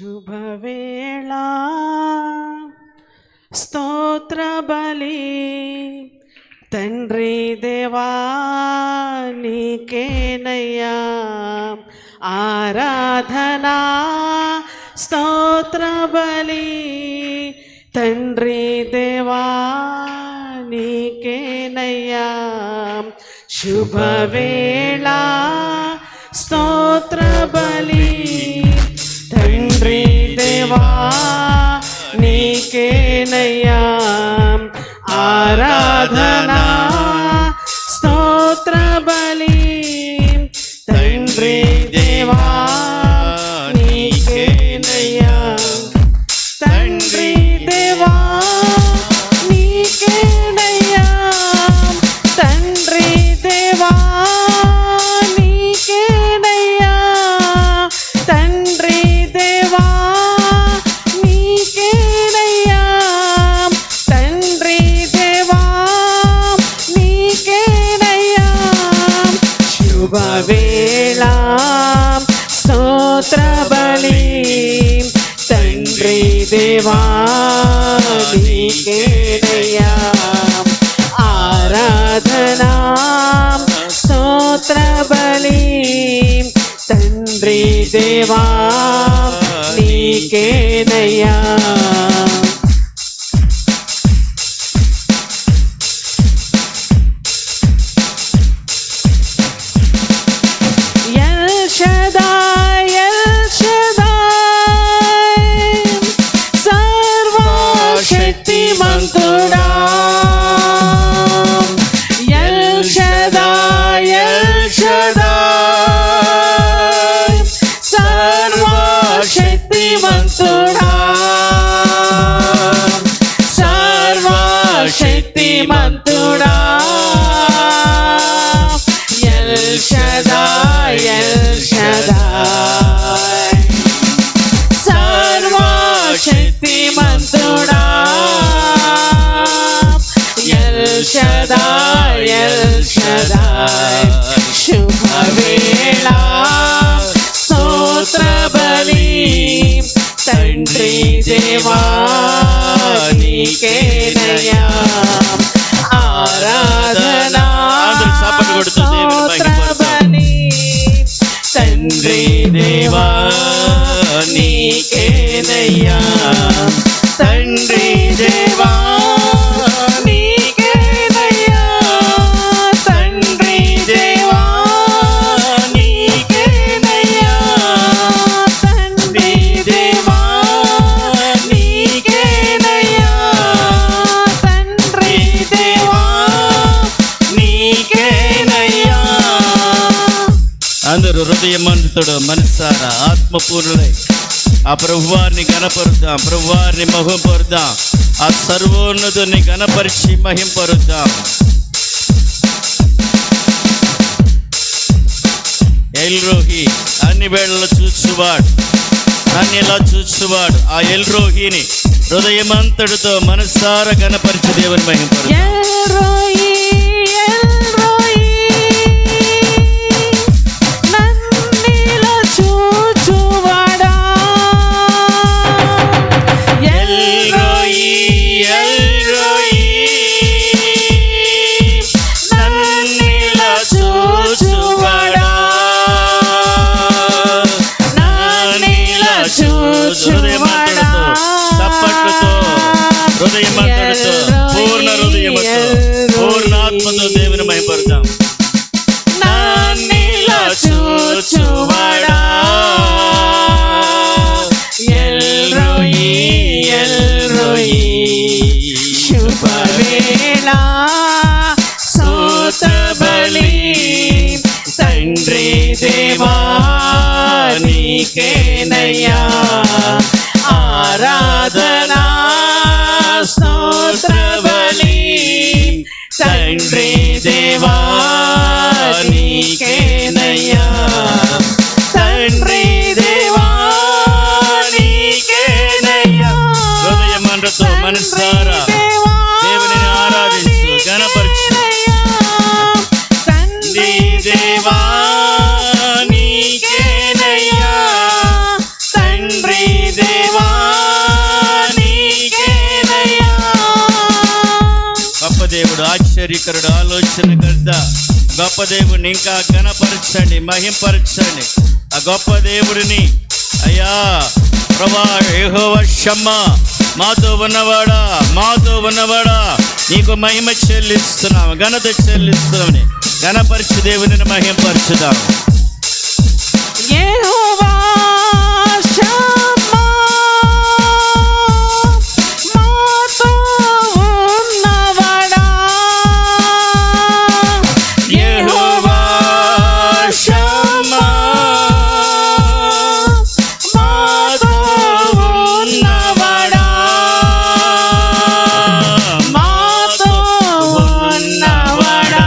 శుభవేళ స్తోత్ర బలి తండ్రి దేవా నీకేనయ్యా ఆరాధనా స్తోత్ర బలి తండ్రి దేవా నీకేనయ్యా శుభవేళ స్తోత్ర బలి తండ్రి దేవా నీకేనయ్యా ఆరాధనా స్తోత్ర బలి తండ్రి దేవా నీకేనయ్యా తండ్రి దేవా నీకేనయ్యా తండ్రి దేవా నీకేనయ్యా తండ్రి దేవా నీకేనయ్యా తండ్రి దేవా నీకేనయ్యా శుభవేళ స్తోత్ర బలి తండ్రి దేవా నీకేనయ్యా ఆరాధనా స్తోత్ర బలి తండ్రి దేవా నీకేనయ్యా ఎల్ షదాయ్ సర్వశక్తిమంతుడా ఎల్ షదాయ్ సర్వశక్తిమంతుడా సర్వశక్తిమంతుడా ఎల్ షదాయ్ సర్వశక్తిమంతుడా ఎల్ షదాయ్ శుభవేళ స్తోత్ర బలి తండ్రి దేవా నీకేనయ్యా ఆరాధనా స్తోత్ర బలి తండ్రి దేవా నీకేనయ్యా తండ్రి దేవా నీకేనయ్యా తండ్రి దేవా నీకేనయ్యా తండ్రి దేవా నీకేనయ్యా తండ్రి దేవా నీకేనయ్యా అందరూ హృదయమంతుడు మనసారా ఆత్మపూర్ణులై ఆ ప్రభువారిని గణపరుద్దాం, ప్రభువారిని మహింపరుద్దాం, ఆ సర్వోన్నతుని గణపరిచి మహింపరుద్దాం. ఎల్రోహి అన్ని వేళల్లో చూచువాడు, అన్నిలా చూచువాడు ఆ ఎల్రోహిని హృదయమంతటితో మనసారా గణపరిచి దేవుని మహింపరుద్దాం. హృదయమంతుడితో పూర్ణ హృదయముతో పూర్ణాత్మతో దేవుని మహిమపరుద్దాం. నన్నిలా చూచువాడా ఎల్రోయి ఎల్రోయి శుభవేళ స్తోత్ర బలి తండ్రి దేవా నీకేనయ్యా ఆరాధనా స్తోత్ర బలి తండ్రి దేవా నీకేనయ్యా తండ్రి దేవా నీకేనయ్యా హృదయమంటతో మనసారా దేవుని ఆరాధించు, గణపరచు. తండ్రి దేవా నీకేనయ్యా ఆశ్చర్యకరుడు, ఆలోచనకర్త గొప్ప దేవుడిని ఇంకా ఘనపరచండి, మహింపరచండి. ఆ గొప్ప దేవుడిని అయ్యా ప్రభా యెహోవా షమ్మా, మాతో ఉన్నవాడా నీకు మహిమ చెల్లిస్తున్నాము, ఘనత చెల్లిస్తున్నామని ఘనపరిచి దేవుని మహింపరచుదాం. యెహోవా షమ్మా, మాతో ఉన్నవాడా. యెహోవా షమ్మా, మాతో ఉన్నవాడా. మాతో ఉన్నవాడా.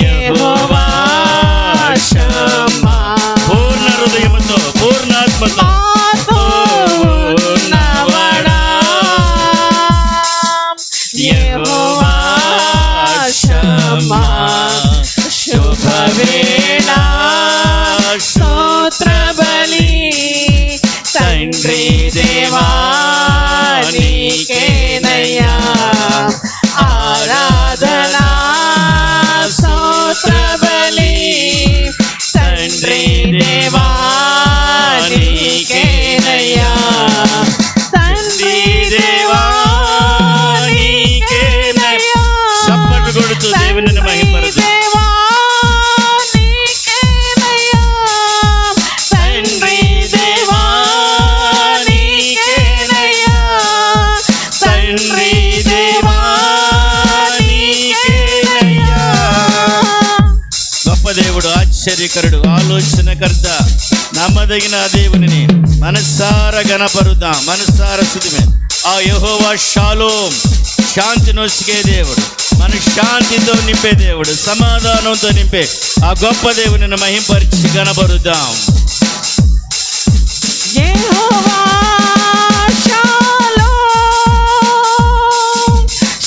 యెహోవా షమ్మా, పూర్ణ హృదయముతో పూర్ణాత్మతో మాతో ఉన్నవాడా. యెహోవా షమ్మా, శుభవేళ స్తోత్ర బలి తండ్రి దేవా నీకేనయ్యా ఆరాధనా. స్తోత్ర బలి తండ్రి దేవా నీకేనయ్యా. తండ్రి దేవా నీకేనయ్యా. చప్పట్లు కొడుతూ దేవుని మహింపరచు. దేవా నీకేనయ్యా. తండ్రి దేవా నీకేనయ్యా. తండ్రి దేవా నీకేనయ్యా. గొప్ప దేవుడు, ఆశ్చర్యకరుడు, ఆలోచనకర్త, నమ్మదగిన దేవునిని మనసారా గణపరుద్దాం, మనసారా స్తుతిద్దాం. ఆ యెహోవా షాలోమ్, శాంతి నొసిగే దేవుడు, మన శాంతితో నింపే దేవుడు, సమాధానంతో నింపే ఆ గొప్ప దేవునిని మహింపరిచి గణపరుద్దాం. యెహోవా షాలోమ్,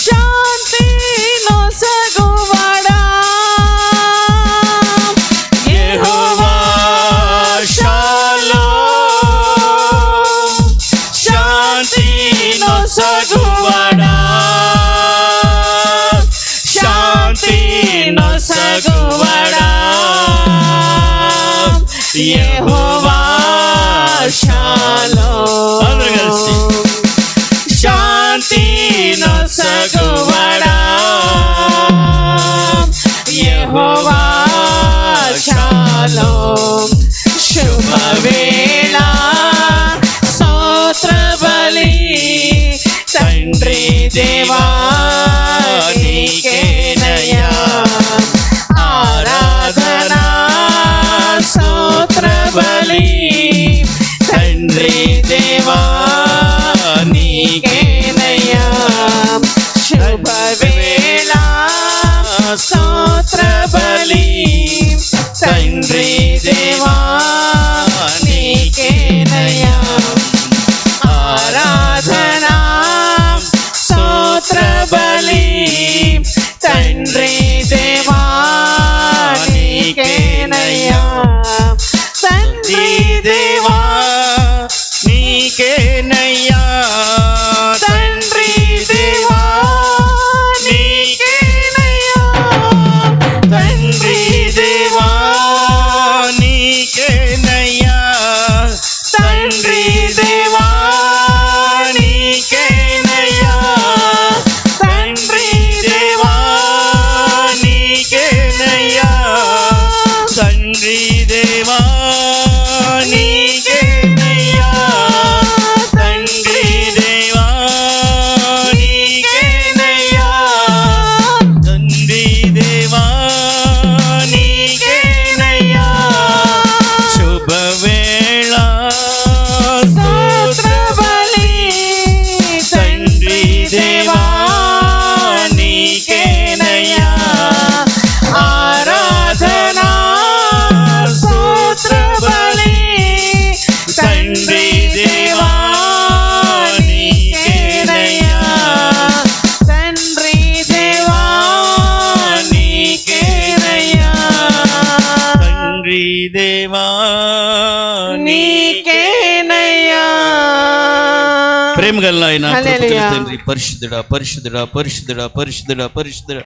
శాంతి నొసగువాడా. యెహోవా షాలోమ్, శాంతి నొసగువాడా. శాంతి నొసగువాడా. యెహోవా షాలోమ్, అందరూ కలిసి. శాంతి నొసగువాడా. యెహోవా షాలోమ్, శుభవేళ స్తోత్ర బలి తండ్రి దేవా నీకేనయ్యా ఆరాధనా. స్తోత్ర బలి తండ్రి దేవా నీకేనయ్యా. శుభవేళ స్తోత్ర బలి తండ్రి దేవా నీకేనయ్యా. ఆరాధనా. స్తోత్ర బలి తండ్రి దేవా నీకేనయ్యా. తండ్రి దేవా నీకేనయ్యా. తండ్రి దేవా నీకేనయ్యా. తండ్రి దేవా నీకేనయ్యా. తండ్రి దేవా నీకేనయ్యా. తండ్రి దేవా నీకేనయ్యా. తండ్రి దేవా నీకేనయ్యా. తండ్రి దేవా నీకేనయ్యా. తండ్రి దేవా నీకేనయ్యా. శుభవేళ స్తోత్ర బలి తండ్రి దేవా నీకేనయ్యా. ఆరాధనా. స్తోత్ర బలి తండ్రి దేవా నీకేనయ్యా. తండ్రి దేవా నీకేనయ్యా. తండ్రి దేవా నీకేనయ్యా. ప్రేమ గల ఆయన హల్లెలూయా. తండ్రి, పరిశుద్ధుడా పరిశుద్ధుడా పరిశుద్ధుడా పరిశుద్ధుడా పరిశుద్ధుడా